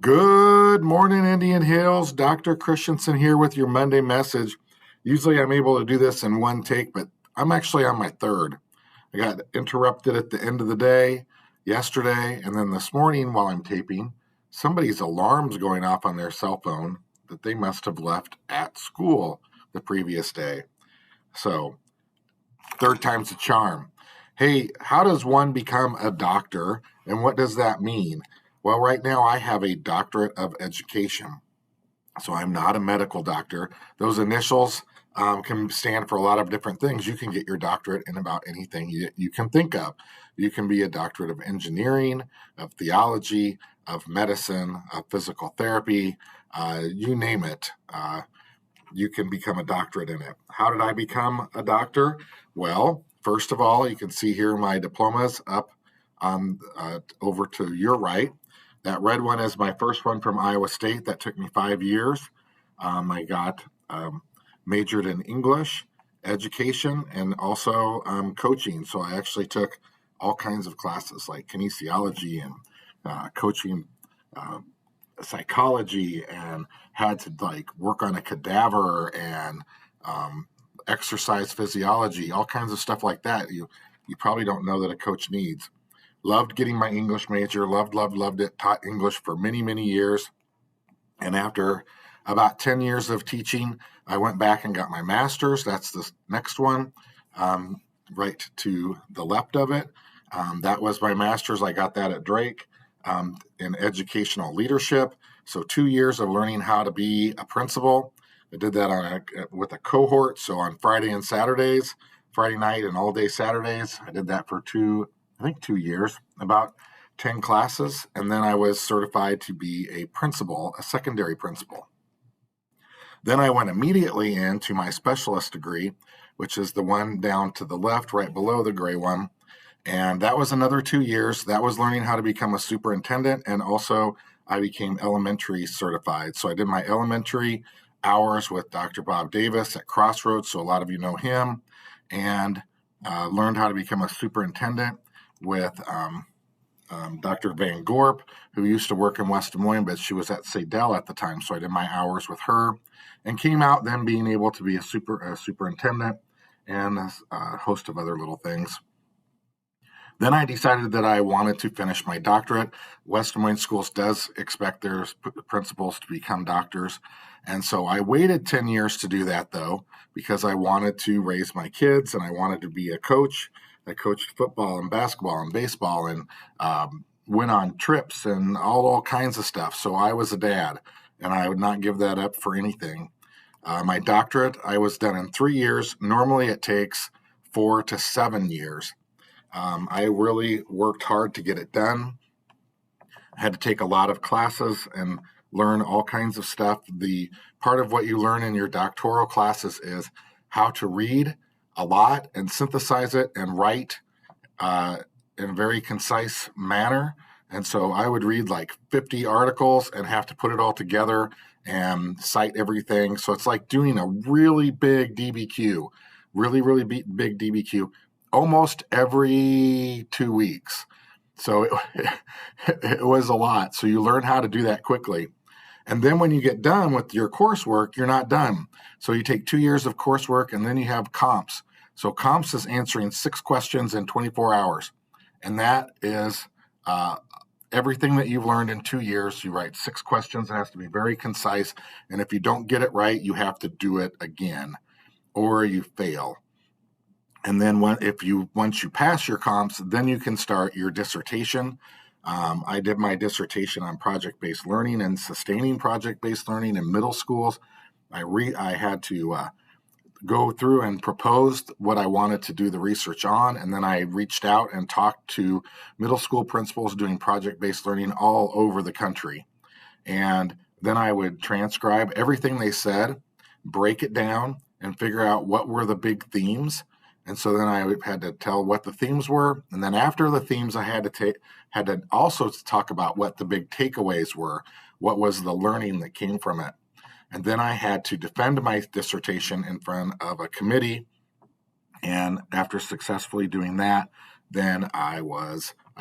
Good morning, Indian Hills. Dr. Christensen here with your Monday message. Usually I'm able to do this in one take, but I'm actually on my third. I got interrupted at the end of the day yesterday, and then this morning while I'm taping, somebody's alarm's going off on their cell phone that they must have left at school the previous day. So, third time's a charm. Hey, how does one become a doctor, and what does that mean? Well, right now I have a doctorate of education. So I'm not a medical doctor. Those initials can stand for a lot of different things. You can get your doctorate in about anything you can think of. You can be a doctorate of engineering, of theology, of medicine, of physical therapy, you name it. You can become a doctorate in it. How did I become a doctor? Well, first of all, you can see here my diplomas up on over to your right. That red one is my first one from Iowa State. That took me 5 years. I got majored in English, education, and also coaching. So I actually took all kinds of classes like kinesiology and coaching, psychology, and had to like work on a cadaver and exercise physiology, all kinds of stuff like that. You probably don't know that a coach needs. Loved getting my English major, loved it, taught English for many, many years. And after about 10 years of teaching, I went back and got my master's. That's the next one, right to the left of it. That was my master's. I got that at Drake in educational leadership. So 2 years of learning how to be a principal. I did that with a cohort. So on Friday and Saturdays, Friday night and all day Saturdays, I did that for 2 years, about 10 classes, and then I was certified to be a principal, a secondary principal. Then I went immediately into my specialist degree, which is the one down to the left, right below the gray one. And that was another 2 years. That was learning how to become a superintendent, and also I became elementary certified. So I did my elementary hours with Dr. Bob Davis at Crossroads, so a lot of you know him, and learned how to become a superintendent with Dr. Van Gorp, who used to work in West Des Moines, but she was at Sadell at the time. So I did my hours with her and came out then being able to be a superintendent and a host of other little things. Then I decided that I wanted to finish my doctorate. West Des Moines Schools does expect their principals to become doctors. And so I waited 10 years to do that, though, because I wanted to raise my kids and I wanted to be a coach. I coached football and basketball and baseball and went on trips and all kinds of stuff. So I was a dad, and I would not give that up for anything. My doctorate, I was done in 3 years. Normally it takes 4 to 7 years. I really worked hard to get it done. I had to take a lot of classes and learn all kinds of stuff. The part of what you learn in your doctoral classes is how to read a lot and synthesize it and write in a very concise manner. And so I would read like 50 articles and have to put it all together and cite everything. So it's like doing a really big DBQ, really big DBQ almost every 2 weeks. So it was a lot. So you learn how to do that quickly. And then when you get done with your coursework, you're not done. So you take 2 years of coursework and then you have comps. So comps is answering 6 questions in 24 hours. And that is everything that you've learned in 2 years. You write 6 questions. It has to be very concise. And if you don't get it right, you have to do it again or you fail. And then once you pass your comps, then you can start your dissertation. I did my dissertation on project-based learning and sustaining project-based learning in middle schools. I had to go through and propose what I wanted to do the research on, and then I reached out and talked to middle school principals doing project-based learning all over the country. And then I would transcribe everything they said, break it down, and figure out what were the big themes. And so then I had to tell what the themes were. And then after the themes, I had to also talk about what the big takeaways were, what was the learning that came from it. And then I had to defend my dissertation in front of a committee. And after successfully doing that, then I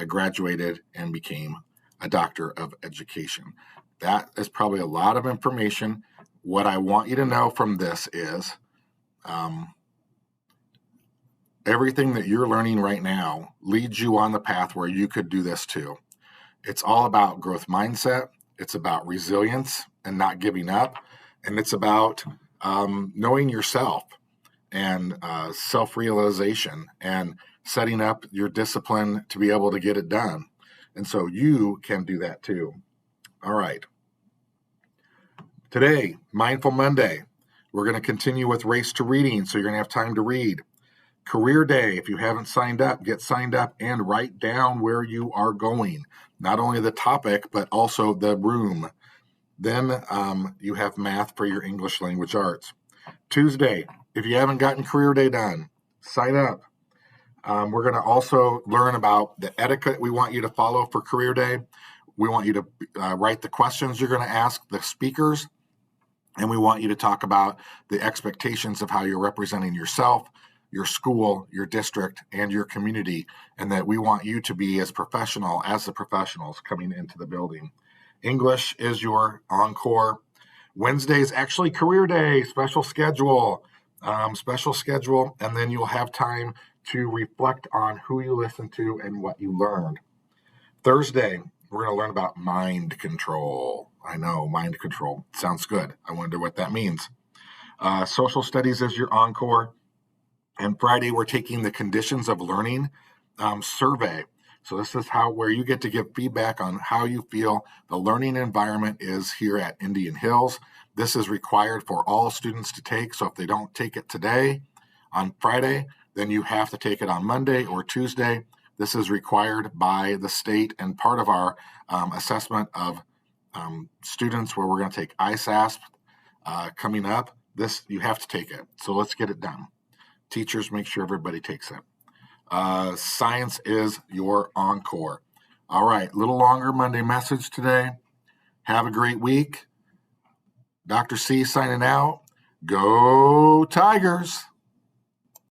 graduated and became a doctor of education. That is probably a lot of information. What I want you to know from this is everything that you're learning right now leads you on the path where you could do this too. It's all about growth mindset. It's about resilience and not giving up. And it's about knowing yourself and self-realization and setting up your discipline to be able to get it done. And so you can do that too. All right. Today, Mindful Monday, we're going to continue with Race to Reading, so you're going to have time to read. Career Day, if you haven't signed up, get signed up and write down where you are going. Not only the topic, but also the room. Then you have math for your English language arts. Tuesday, if you haven't gotten Career Day done, sign up. We're going to also learn about the etiquette we want you to follow for Career Day. We want you to write the questions you're going to ask the speakers, and we want you to talk about the expectations of how you're representing yourself, your school, your district, and your community, and that we want you to be as professional as the professionals coming into the building. English is your encore. Wednesday is actually Career Day, special schedule, and then you'll have time to reflect on who you listen to and what you learned. Thursday, we're going to learn about mind control. I know, mind control. Sounds good. I wonder what that means. Social studies is your encore. And Friday, we're taking the conditions of learning survey. So this is where you get to give feedback on how you feel the learning environment is here at Indian Hills. This is required for all students to take. So if they don't take it today on Friday, then you have to take it on Monday or Tuesday. This is required by the state and part of our assessment of students where we're going to take ISASP coming up. This, you have to take it. So let's get it done. Teachers, make sure everybody takes it. Science is your encore. All right, a little longer Monday message today. Have a great week. Dr. C signing out. Go Tigers.